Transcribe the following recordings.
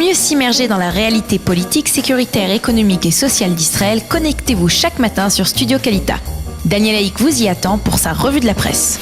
mieux s'immerger dans la réalité politique, sécuritaire, économique et sociale d'Israël, connectez-vous chaque matin sur Studio Kalita. Daniel Haïk vous y attend pour sa revue de la presse.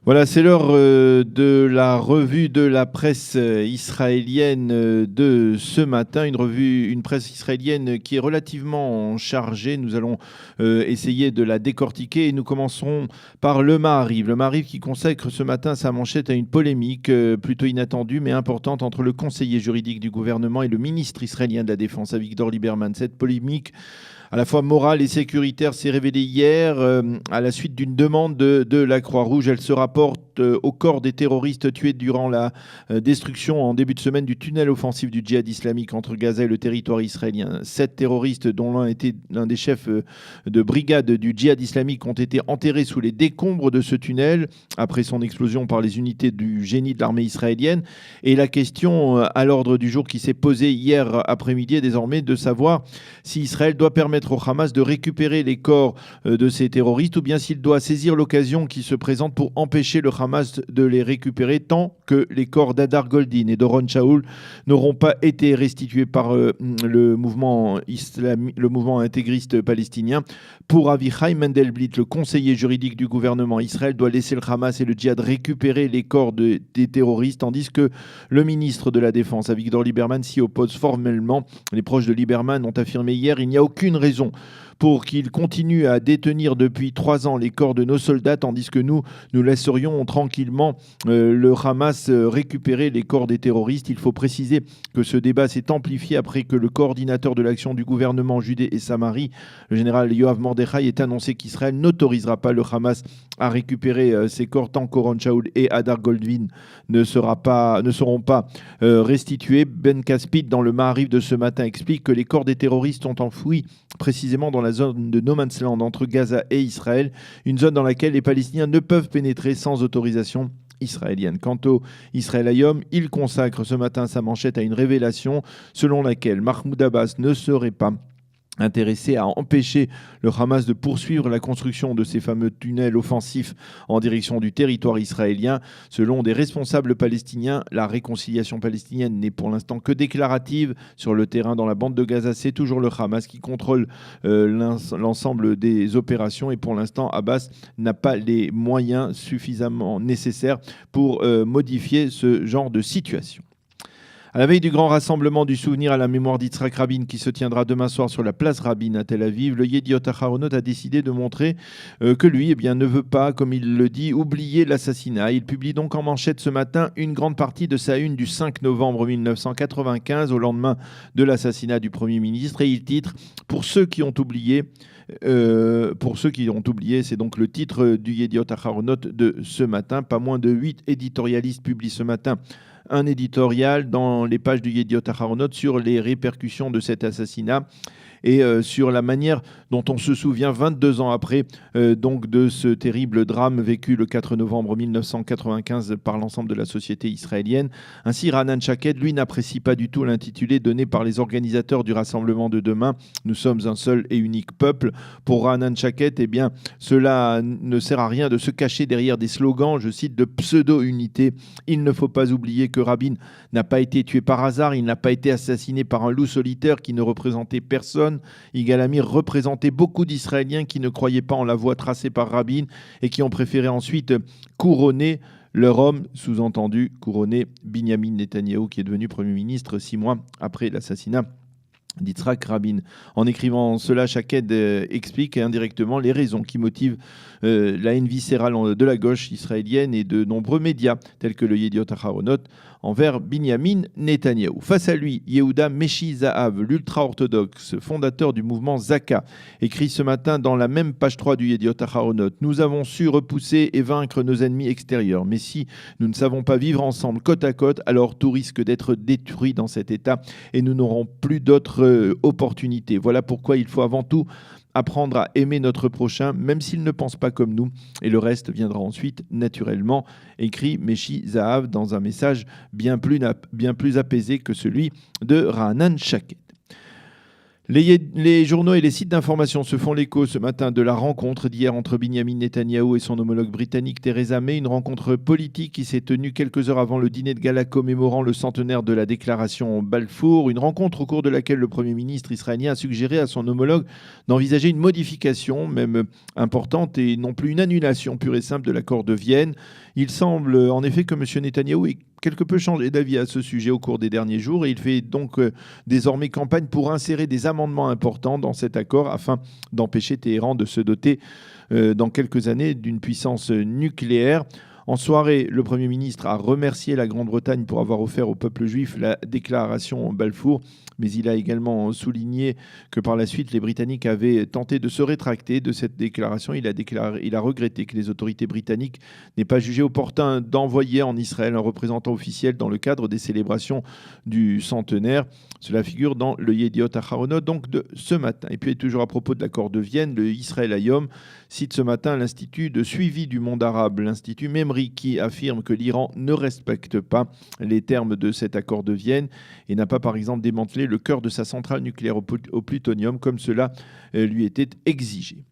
Voilà, c'est l'heure de la revue de la presse israélienne de ce matin. Une presse israélienne qui est relativement chargée. Nous allons essayer de la décortiquer et nous commencerons par le Maariv. Le Maariv qui consacre ce matin sa manchette à une polémique plutôt inattendue mais importante entre le conseiller juridique du gouvernement et le ministre israélien de la Défense, Avigdor Lieberman. Cette polémique à la fois morale et sécuritaire s'est révélée hier à la suite d'une demande de la Croix-Rouge. Elle se rapporte au corps des terroristes tués durant la destruction en début de semaine du tunnel offensif du djihad islamique entre Gaza et le territoire israélien. 7 terroristes, dont l'un était l'un des chefs de brigade du djihad islamique, ont été enterrés sous les décombres de ce tunnel après son explosion par les unités du génie de l'armée israélienne. Et la question à l'ordre du jour qui s'est posée hier après-midi est désormais de savoir si Israël doit permettre au Hamas de récupérer les corps de ces terroristes ou bien s'il doit saisir l'occasion qui se présente pour empêcher le Hamas de les récupérer tant que les corps d'Adar Goldin et d'Oron Shaul n'auront pas été restitués par le mouvement intégriste palestinien. Pour Avichai Mendelblit, le conseiller juridique du gouvernement, Israël doit laisser le Hamas et le djihad récupérer les corps des terroristes, tandis que le ministre de la Défense, Avigdor Lieberman, s'y oppose formellement. Les proches de Lieberman ont affirmé hier qu'il n'y a aucune raison pour qu'il continue à détenir depuis 3 ans les corps de nos soldats, tandis que nous laisserions tranquillement le Hamas récupérer les corps des terroristes. Il faut préciser que ce débat s'est amplifié après que le coordinateur de l'action du gouvernement Judée et Samarie, le général Yoav Mordechai, ait annoncé qu'Israël n'autorisera pas le Hamas à récupérer ces corps tant qu'Oron Shaul et Adar Goldin ne seront pas restitués. Ben Caspit, dans le Maariv de ce matin, explique que les corps des terroristes sont enfouis précisément dans la zone de No Man's Land entre Gaza et Israël, une zone dans laquelle les Palestiniens ne peuvent pénétrer sans autorisation israélienne. Quant au Israël Hayom, il consacre ce matin sa manchette à une révélation selon laquelle Mahmoud Abbas ne serait pas intéressé à empêcher le Hamas de poursuivre la construction de ces fameux tunnels offensifs en direction du territoire israélien. Selon des responsables palestiniens, la réconciliation palestinienne n'est pour l'instant que déclarative. Sur le terrain, dans la bande de Gaza, c'est toujours le Hamas qui contrôle l'ensemble des opérations et pour l'instant, Abbas n'a pas les moyens suffisamment nécessaires pour modifier ce genre de situation. À la veille du grand rassemblement du souvenir à la mémoire d'Yitzhak Rabin qui se tiendra demain soir sur la place Rabin à Tel Aviv, le Yediot Aharonot a décidé de montrer que lui ne veut pas, comme il le dit, oublier l'assassinat. Il publie donc en manchette ce matin une grande partie de sa une du 5 novembre 1995, au lendemain de l'assassinat du Premier ministre, et il titre « Pour ceux qui ont oublié ». C'est donc le titre du Yediot Aharonot de ce matin. Pas moins de 8 éditorialistes publient ce matin un éditorial dans les pages du Yediot Aharonot sur les répercussions de cet assassinat et sur la manière dont on se souvient 22 ans après donc de ce terrible drame vécu le 4 novembre 1995 par l'ensemble de la société israélienne. Ainsi, Raanan Shaked, lui, n'apprécie pas du tout l'intitulé donné par les organisateurs du rassemblement de demain « Nous sommes un seul et unique peuple ». Pour Raanan Shaked, cela ne sert à rien de se cacher derrière des slogans, je cite, de pseudo-unité. Il ne faut pas oublier que Rabin n'a pas été tué par hasard, il n'a pas été assassiné par un loup solitaire qui ne représentait personne. Yigal Amir représentait beaucoup d'Israéliens qui ne croyaient pas en la voie tracée par Rabin et qui ont préféré ensuite couronner leur homme, sous-entendu couronner Binyamin Netanyahou, qui est devenu Premier ministre 6 mois après l'assassinat d'Yitzhak Rabin. En écrivant cela, Shaked explique indirectement les raisons qui motivent la haine viscérale de la gauche israélienne et de nombreux médias, tels que le Yediot Aharonot, envers Binyamin Netanyahou. Face à lui, Yehuda Meshi Zahav, l'ultra-orthodoxe fondateur du mouvement Zaka, écrit ce matin dans la même page 3 du Yediot Aharonot « Nous avons su repousser et vaincre nos ennemis extérieurs, mais si nous ne savons pas vivre ensemble côte à côte, alors tout risque d'être détruit dans cet état et nous n'aurons plus d'autres opportunités. Voilà pourquoi il faut avant tout apprendre à aimer notre prochain, même s'il ne pense pas comme nous. Et le reste viendra ensuite naturellement, écrit Meshi Zahav dans un message bien plus apaisé que celui de Raanan Shaked. Les journaux et les sites d'information se font l'écho ce matin de la rencontre d'hier entre Benjamin Netanyahou et son homologue britannique Theresa May, une rencontre politique qui s'est tenue quelques heures avant le dîner de gala commémorant le centenaire de la déclaration Balfour, une rencontre au cours de laquelle le Premier ministre israélien a suggéré à son homologue d'envisager une modification, même importante, et non plus une annulation pure et simple de l'accord de Vienne. Il semble en effet que M. Netanyahou ait quelque peu changé d'avis à ce sujet au cours des derniers jours et il fait donc désormais campagne pour insérer des amendements importants dans cet accord afin d'empêcher Téhéran de se doter dans quelques années d'une puissance nucléaire. En soirée, le Premier ministre a remercié la Grande-Bretagne pour avoir offert au peuple juif la déclaration Balfour, mais il a également souligné que par la suite, les Britanniques avaient tenté de se rétracter de cette déclaration. Il a regretté que les autorités britanniques n'aient pas jugé opportun d'envoyer en Israël un représentant officiel dans le cadre des célébrations du centenaire. Cela figure dans le Yediot Aharonot, donc de ce matin. Et puis, toujours à propos de l'accord de Vienne, le Israël Hayom cite ce matin l'Institut de suivi du monde arabe, l'Institut Memri, qui affirme que l'Iran ne respecte pas les termes de cet accord de Vienne et n'a pas, par exemple, démantelé le cœur de sa centrale nucléaire au plutonium, comme cela lui était exigé.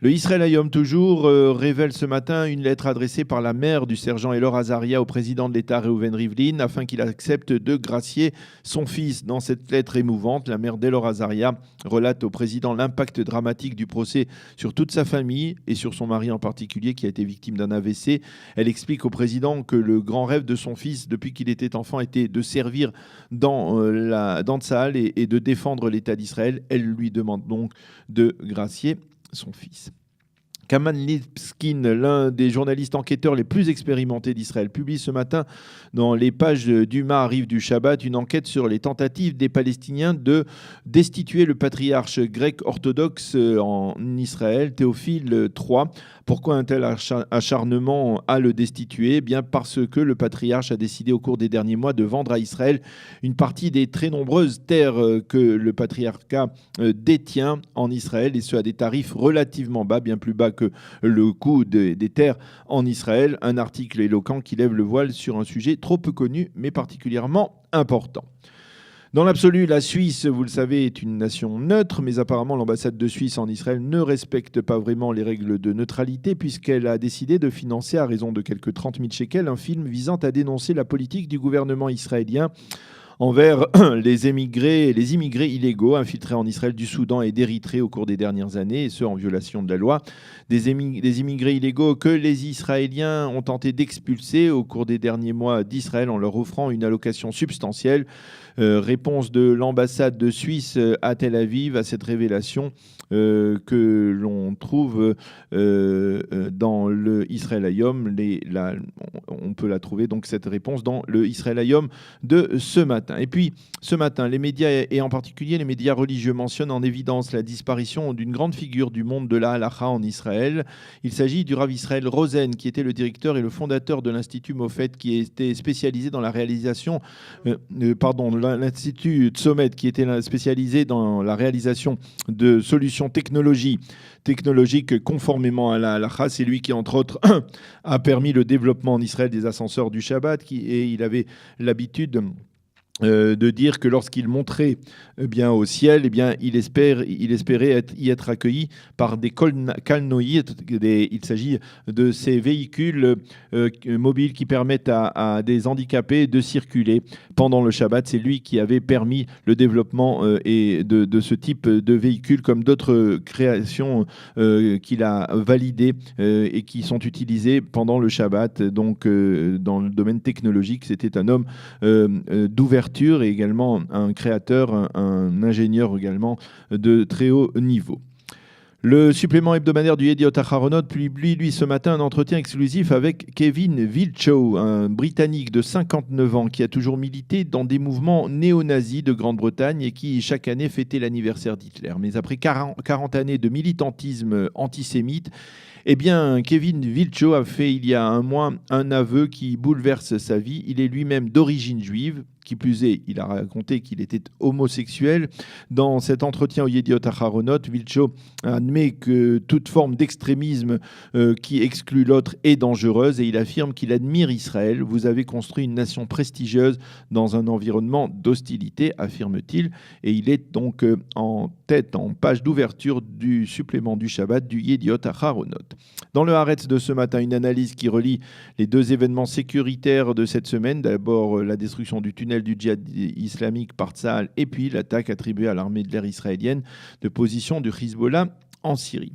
Le Israël Hayom toujours révèle ce matin une lettre adressée par la mère du sergent Elor Azaria au président de l'État Reuven Rivlin afin qu'il accepte de gracier son fils. Dans cette lettre émouvante, la mère d'Elor Azaria relate au président l'impact dramatique du procès sur toute sa famille et sur son mari en particulier qui a été victime d'un AVC. Elle explique au président que le grand rêve de son fils depuis qu'il était enfant était de servir dans Tsahal et de défendre l'État d'Israël. Elle lui demande donc de gracier son fils. Kaman Lipskin, l'un des journalistes enquêteurs les plus expérimentés d'Israël, publie ce matin dans les pages du Ma'ariv du Shabbat une enquête sur les tentatives des Palestiniens de destituer le patriarche grec orthodoxe en Israël, Théophile III. Pourquoi un tel acharnement à le destituer ? Eh bien parce que le patriarche a décidé au cours des derniers mois de vendre à Israël une partie des très nombreuses terres que le patriarcat détient en Israël, et ce à des tarifs relativement bas, bien plus bas que le coût des terres en Israël. Un article éloquent qui lève le voile sur un sujet trop peu connu mais particulièrement important. Dans l'absolu, la Suisse, vous le savez, est une nation neutre, mais apparemment l'ambassade de Suisse en Israël ne respecte pas vraiment les règles de neutralité puisqu'elle a décidé de financer à raison de quelques 30 000 shekels un film visant à dénoncer la politique du gouvernement israélien envers les immigrés illégaux infiltrés en Israël du Soudan et d'Érythrée au cours des dernières années, et ce en violation de la loi. Des immigrés illégaux que les Israéliens ont tenté d'expulser au cours des derniers mois d'Israël en leur offrant une allocation substantielle. Réponse de l'ambassade de Suisse à Tel Aviv à cette révélation que l'on trouve dans le Israël Hayom. On peut la trouver, donc, cette réponse dans le Israël Hayom de ce matin. Et puis, ce matin, les médias, et en particulier les médias religieux, mentionnent en évidence la disparition d'une grande figure du monde de la halakha en Israël. Il s'agit du Rav Israël Rosen, qui était le directeur et le fondateur de l'Institut Mofet, qui était spécialisé dans la réalisation... l'Institut Tzomet, qui était spécialisé dans la réalisation de solutions technologiques conformément à la halakha. C'est lui qui, entre autres, a permis le développement en Israël des ascenseurs du Shabbat, et il avait l'habitude de dire que lorsqu'il montrait au ciel, il espérait y être accueilli par des kalnoïdes. Il s'agit de ces véhicules mobiles qui permettent à des handicapés de circuler pendant le Shabbat. C'est lui qui avait permis le développement de ce type de véhicules, comme d'autres créations qu'il a validées et qui sont utilisées pendant le Shabbat. Donc, dans le domaine technologique, c'était un homme d'ouverture et également un créateur, un ingénieur également de très haut niveau. Le supplément hebdomadaire du Yediot Aharonot publie, lui, ce matin, un entretien exclusif avec Kevin Wiltshire, un Britannique de 59 ans qui a toujours milité dans des mouvements néo-nazis de Grande-Bretagne et qui, chaque année, fêtait l'anniversaire d'Hitler. Mais après 40 années de militantisme antisémite, Kevin Wiltshire a fait, il y a un mois, un aveu qui bouleverse sa vie. Il est lui-même d'origine juive, Qui plus est, il a raconté qu'il était homosexuel. Dans cet entretien au Yediot Aharonot, Vilcho admet que toute forme d'extrémisme qui exclut l'autre est dangereuse et il affirme qu'il admire Israël. Vous avez construit une nation prestigieuse dans un environnement d'hostilité, affirme-t-il. Et il est donc en tête, en page d'ouverture du supplément du Shabbat du Yediot Aharonot. Dans le Haaretz de ce matin, une analyse qui relie les deux événements sécuritaires de cette semaine. D'abord, la destruction du tunnel du djihad islamique par Tsahal et puis l'attaque attribuée à l'armée de l'air israélienne de position du Hezbollah en Syrie.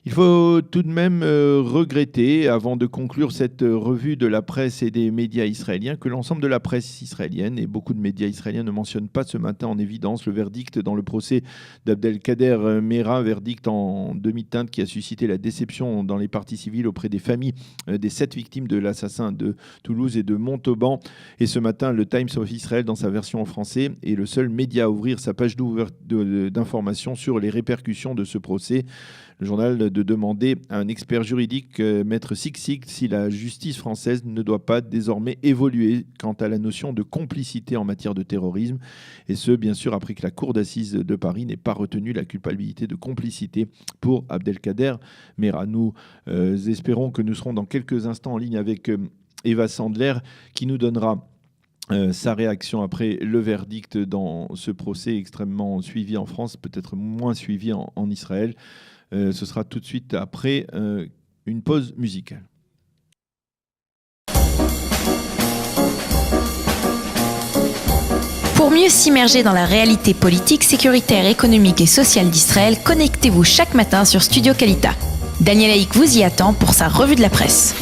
Il faut tout de même regretter, avant de conclure cette revue de la presse et des médias israéliens, que l'ensemble de la presse israélienne et beaucoup de médias israéliens ne mentionnent pas ce matin en évidence le verdict dans le procès d'Abdelkader Meira, verdict en demi-teinte qui a suscité la déception dans les parties civiles auprès des familles des 7 victimes de l'assassin de Toulouse et de Montauban. Et ce matin, le Times of Israel, dans sa version en français, est le seul média à ouvrir sa page d'information sur les répercussions de ce procès. Le journal de demander à un expert juridique, Maître Siksik, si la justice française ne doit pas désormais évoluer quant à la notion de complicité en matière de terrorisme. Et ce, bien sûr, après que la Cour d'assises de Paris n'ait pas retenu la culpabilité de complicité pour Abdelkader Meira. Nous espérons que nous serons dans quelques instants en ligne avec Eva Sandler qui nous donnera sa réaction après le verdict dans ce procès extrêmement suivi en France, peut-être moins suivi en Israël. Ce sera tout de suite après une pause musicale. Pour mieux s'immerger dans la réalité politique, sécuritaire, économique et sociale d'Israël, connectez-vous chaque matin sur Studio Kalita. Daniel Haïk vous y attend pour sa revue de la presse.